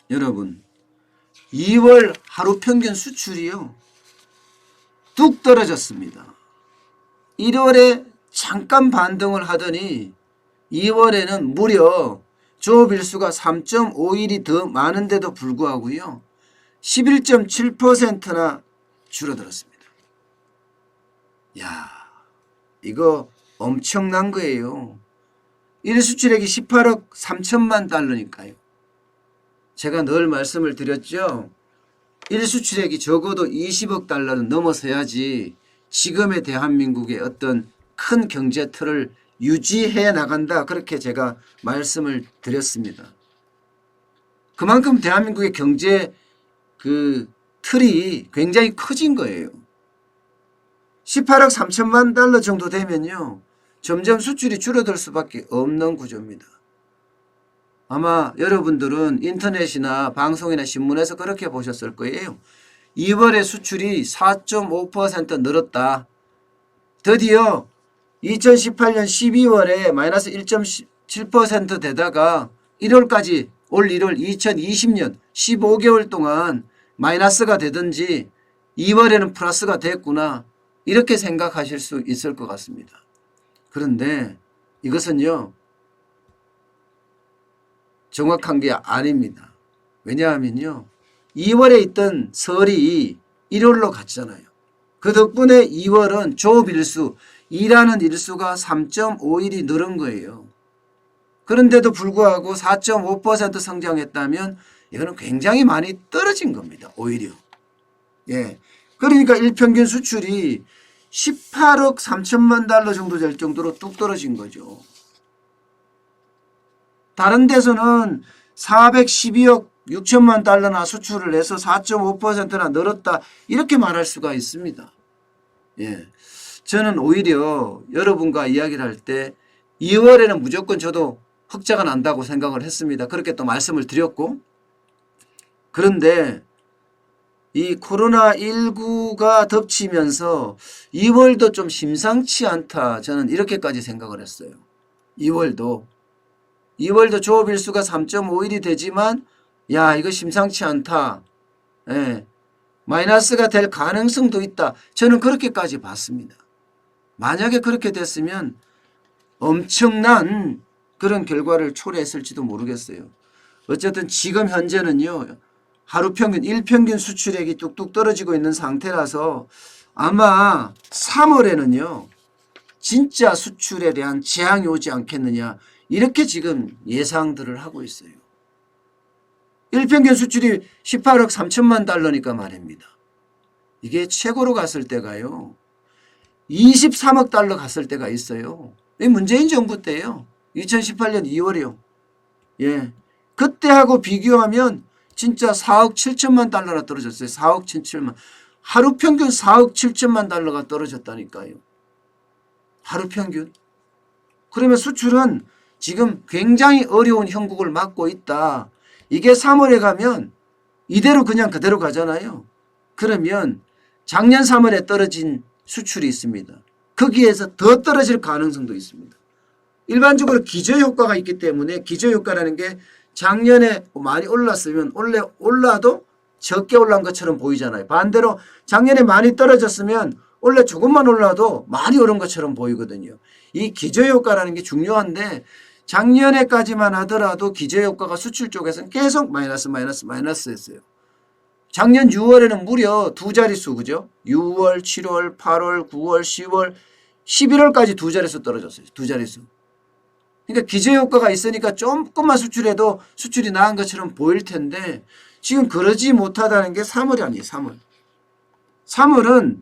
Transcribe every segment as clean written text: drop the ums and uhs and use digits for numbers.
여러분 2월 하루 평균 수출이요 뚝 떨어졌습니다. 1월에 잠깐 반등을 하더니 2월에는 무려 조업일수가 3.5일이 더 많은데도 불구하고요 11.7%나 줄어들었습니다. 야, 이거 엄청난 거예요. 1수출액이 18억 3천만 달러니까요. 제가 늘 말씀을 드렸죠. 1수출액이 적어도 20억 달러는 넘어서야지 지금의 대한민국의 어떤 큰 경제 틀을 유지해 나간다. 그렇게 제가 말씀을 드렸습니다. 그만큼 대한민국의 경제 그 틀이 굉장히 커진 거예요. 18억 3천만 달러 정도 되면요. 점점 수출이 줄어들 수밖에 없는 구조입니다. 아마 여러분들은 인터넷이나 방송이나 신문에서 그렇게 보셨을 거예요. 2월에 수출이 4.5% 늘었다. 드디어 2018년 12월에 마이너스 1.7% 되다가 1월까지 올 1월 2020년 15개월 동안 마이너스가 되든지 2월에는 플러스가 됐구나. 이렇게 생각하실 수 있을 것 같습니다. 그런데 이것은요. 정확한 게 아닙니다. 왜냐하면요. 2월에 있던 설이 1월로 갔잖아요. 그 덕분에 2월은 조업일수, 일하는 일수가 3.5일이 늘은 거예요. 그런데도 불구하고 4.5% 성장했다면 이거는 굉장히 많이 떨어진 겁니다. 오히려. 예. 그러니까 일평균 수출이 18억 3천만 달러 정도 될 정도로 뚝 떨어진 거죠. 다른 데서는 412억 6천만 달러나 수출을 해서 4.5%나 늘었다 이렇게 말할 수가 있습니다. 예, 저는 오히려 여러분과 이야기를 할 때 2월에는 무조건 저도 흑자가 난다고 생각을 했습니다. 그렇게 또 말씀을 드렸고 그런데 이 코로나19가 덮치면서 2월도 좀 심상치 않다 저는 이렇게까지 생각을 했어요. 2월도 조업일수가 3.5일이 되지만 야 이거 심상치 않다. 예, 마이너스가 될 가능성도 있다. 저는 그렇게까지 봤습니다. 만약에 그렇게 됐으면 엄청난 그런 결과를 초래했을지도 모르겠어요. 어쨌든 지금 현재는요. 하루 평균 일평균 수출액이 뚝뚝 떨어지고 있는 상태라서 아마 3월에는요. 진짜 수출에 대한 재앙이 오지 않겠느냐 이렇게 지금 예상들을 하고 있어요. 일평균 수출이 18억 3천만 달러니까 말입니다. 이게 최고로 갔을 때가요. 23억 달러 갔을 때가 있어요. 이 문재인 정부 때예요. 2018년 2월이요. 예. 그때하고 비교하면 진짜 4억 7천만 달러나 떨어졌어요. 4억 7천만. 하루 평균 4억 7천만 달러가 떨어졌다니까요. 하루 평균. 그러면 수출은 지금 굉장히 어려운 형국을 맞고 있다. 이게 3월에 가면 이대로 그냥 그대로 가잖아요. 그러면 작년 3월에 떨어진 수출이 있습니다. 거기에서 더 떨어질 가능성도 있습니다. 일반적으로 기저효과가 있기 때문에 기저효과라는 게 작년에 많이 올랐으면 올라도 적게 올라온 것처럼 보이잖아요. 반대로 작년에 많이 떨어졌으면 원래 조금만 올라도 많이 오른 것처럼 보이거든요. 이 기저효과라는 게 중요한데 작년에까지만 하더라도 기저효과가 수출 쪽에서는 계속 마이너스였어요. 작년 6월에는 무려 두 자릿수 그죠? 6월, 7월, 8월, 9월, 10월, 11월까지 두 자릿수 떨어졌어요. 두 자릿수. 그러니까 기저효과가 있으니까 조금만 수출해도 수출이 나은 것처럼 보일 텐데 지금 그러지 못하다는 게 3월이 아니에요. 3월. 3월은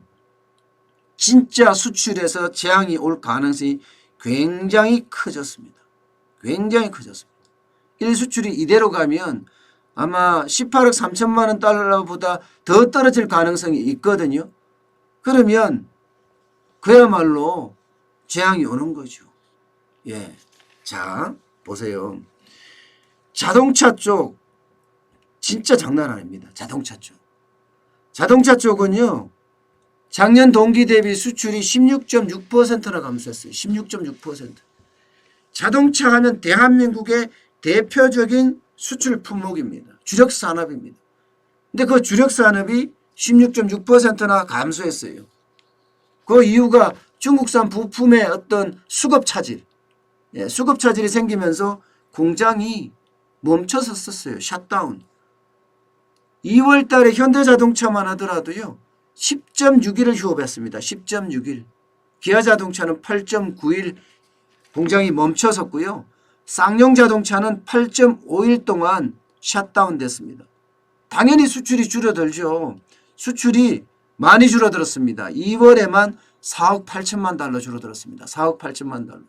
진짜 수출에서 재앙이 올 가능성이 굉장히 커졌습니다. 굉장히 커졌습니다. 1수출이 이대로 가면 아마 18억 3천만 원 달러보다 더 떨어질 가능성이 있거든요. 그러면 그야말로 재앙이 오는 거죠. 예. 자, 보세요. 자동차 쪽 진짜 장난 아닙니다. 자동차 쪽. 자동차 쪽은요. 작년 동기 대비 수출이 16.6%나 감소했어요. 16.6%. 자동차 하면 대한민국의 대표적인 수출 품목입니다. 주력 산업입니다. 근데 그 주력 산업이 16.6%나 감소했어요. 그 이유가 중국산 부품의 어떤 수급 차질, 수급 차질이 생기면서 공장이 멈춰섰었어요. 샷다운. 2월 달에 현대자동차만 하더라도요. 10.6일을 휴업했습니다. 10.6일. 기아자동차는 8.9일 공장이 멈춰섰고요. 쌍용자동차는 8.5일 동안 샷다운 됐습니다. 당연히 수출이 줄어들죠. 수출이 많이 줄어들었습니다. 2월에만 4억 8천만 달러 줄어들었습니다. 4억 8천만 달러.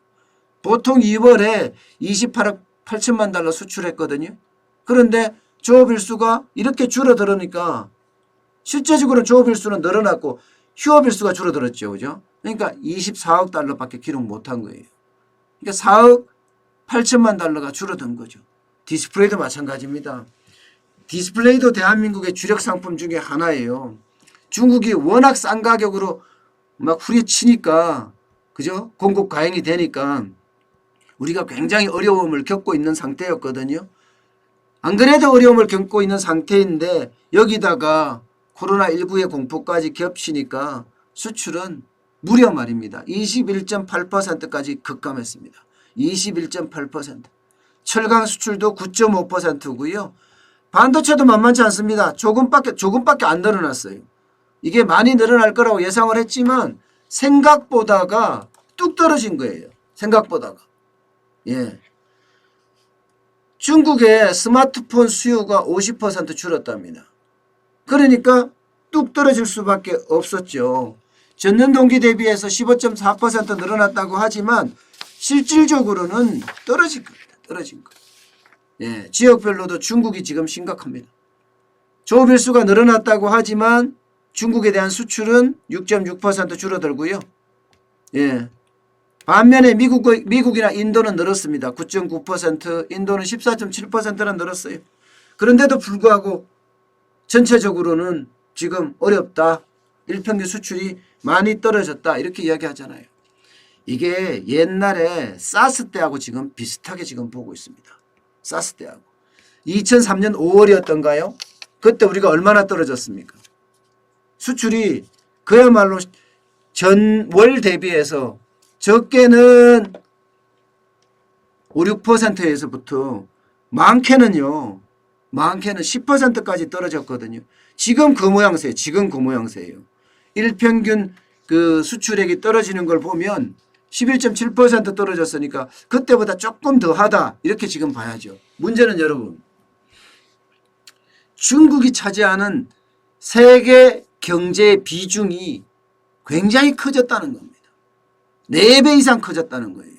보통 2월에 28억 8천만 달러 수출했거든요. 그런데 조업일수가 이렇게 줄어들으니까 실제적으로는 조업일수는 늘어났고 휴업일수가 줄어들었죠. 그죠? 그러니까 24억 달러밖에 기록 못한 거예요. 그러니까 4억 8천만 달러가 줄어든 거죠. 디스플레이도 마찬가지입니다. 디스플레이도 대한민국의 주력 상품 중에 하나예요. 중국이 워낙 싼 가격으로 막 후려치니까, 그죠? 공급 과잉이 되니까 우리가 굉장히 어려움을 겪고 있는 상태였거든요. 안 그래도 어려움을 겪고 있는 상태인데 여기다가 코로나19의 공포까지 겹치니까 수출은 무려 말입니다. 21.8%까지 급감했습니다. 21.8%. 철강 수출도 9.5%고요. 반도체도 만만치 않습니다. 조금밖에 안 늘어났어요. 이게 많이 늘어날 거라고 예상을 했지만 생각보다가 뚝 떨어진 거예요. 생각보다가. 예. 중국의 스마트폰 수요가 50% 줄었답니다. 그러니까 뚝 떨어질 수밖에 없었죠. 전년 동기 대비해서 15.4% 늘어났다고 하지만 실질적으로는 떨어진 겁니다. 떨어진 거. 예, 지역별로도 중국이 지금 심각합니다. 조업일수가 늘어났다고 하지만 중국에 대한 수출은 6.6% 줄어들고요. 예. 반면에 미국이나 인도는 늘었습니다. 9.9%, 인도는 14.7%나 늘었어요. 그런데도 불구하고 전체적으로는 지금 어렵다. 일평균 수출이 많이 떨어졌다. 이렇게 이야기하잖아요. 이게 옛날에 사스 때하고 지금 비슷하게 지금 보고 있습니다. 사스 때하고. 2003년 5월이었던가요? 그때 우리가 얼마나 떨어졌습니까? 수출이 그야말로 전월 대비해서 적게는 5, 6%에서부터 많게는요. 많게는 10%까지 떨어졌거든요. 지금 그 모양새예요. 지금 그 모양새예요. 일평균 그 수출액이 떨어지는 걸 보면 11.7% 떨어졌으니까 그때보다 조금 더 하다. 이렇게 지금 봐야죠. 문제는 여러분. 중국이 차지하는 세계 경제의 비중이 굉장히 커졌다는 겁니다. 4배 이상 커졌다는 거예요.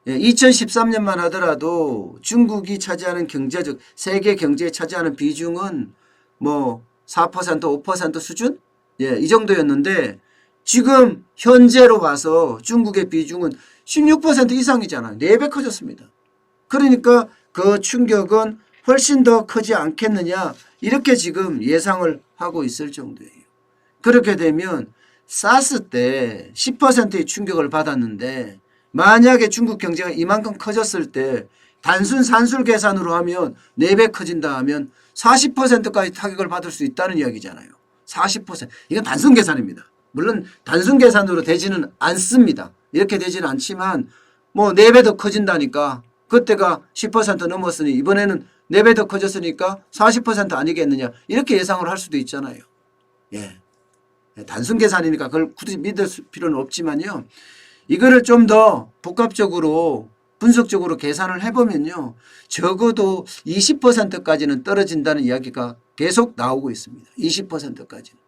2013년만 하더라도 중국이 차지하는 경제적 세계 경제에 차지하는 비중은 뭐 4%, 5% 수준? 예, 이 정도였는데 지금 현재로 봐서 중국의 비중은 16% 이상이잖아요. 4배 커졌습니다. 그러니까 그 충격은 훨씬 더 크지 않겠느냐 이렇게 지금 예상을 하고 있을 정도예요. 그렇게 되면 사스 때 10%의 충격을 받았는데 만약에 중국 경제가 이만큼 커졌을 때 단순 산술 계산으로 하면 4배 커진다 하면 40%까지 타격을 받을 수 있다는 이야기잖아요. 40%. 이건 단순 계산입니다. 물론 단순 계산으로 되지는 않습니다. 이렇게 되지는 않지만 뭐 4배 더 커진다니까 그때가 10% 넘었으니 이번에는 4배 더 커졌으니까 40% 아니겠느냐 이렇게 예상을 할 수도 있잖아요. 예. 단순 계산이니까 그걸 굳이 믿을 필요는 없지만요. 이거를 좀 더 복합적으로 분석적으로 계산을 해보면요. 적어도 20%까지는 떨어진다는 이야기가 계속 나오고 있습니다. 20%까지는.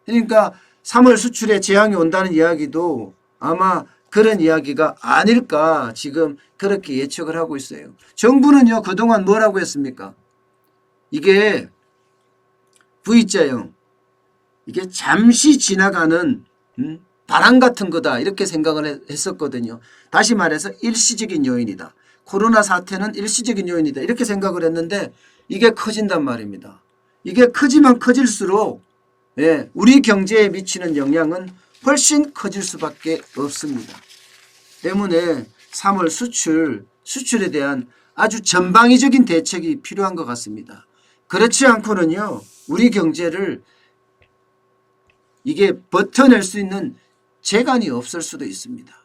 그러니까 3월 수출에 재앙이 온다는 이야기도 아마 그런 이야기가 아닐까 지금 그렇게 예측을 하고 있어요. 정부는요. 그동안 뭐라고 했습니까? 이게 V자형. 이게 잠시 지나가는 바람 같은 거다 이렇게 생각을 했었거든요. 다시 말해서 일시적인 요인이다. 코로나 사태는 일시적인 요인이다 이렇게 생각을 했는데 이게 커진단 말입니다. 이게 크지만 커질수록 우리 경제에 미치는 영향은 훨씬 커질 수밖에 없습니다. 때문에 3월 수출에 대한 아주 전방위적인 대책이 필요한 것 같습니다. 그렇지 않고는요, 우리 경제를 이게 버텨낼 수 있는 재간이 없을 수도 있습니다.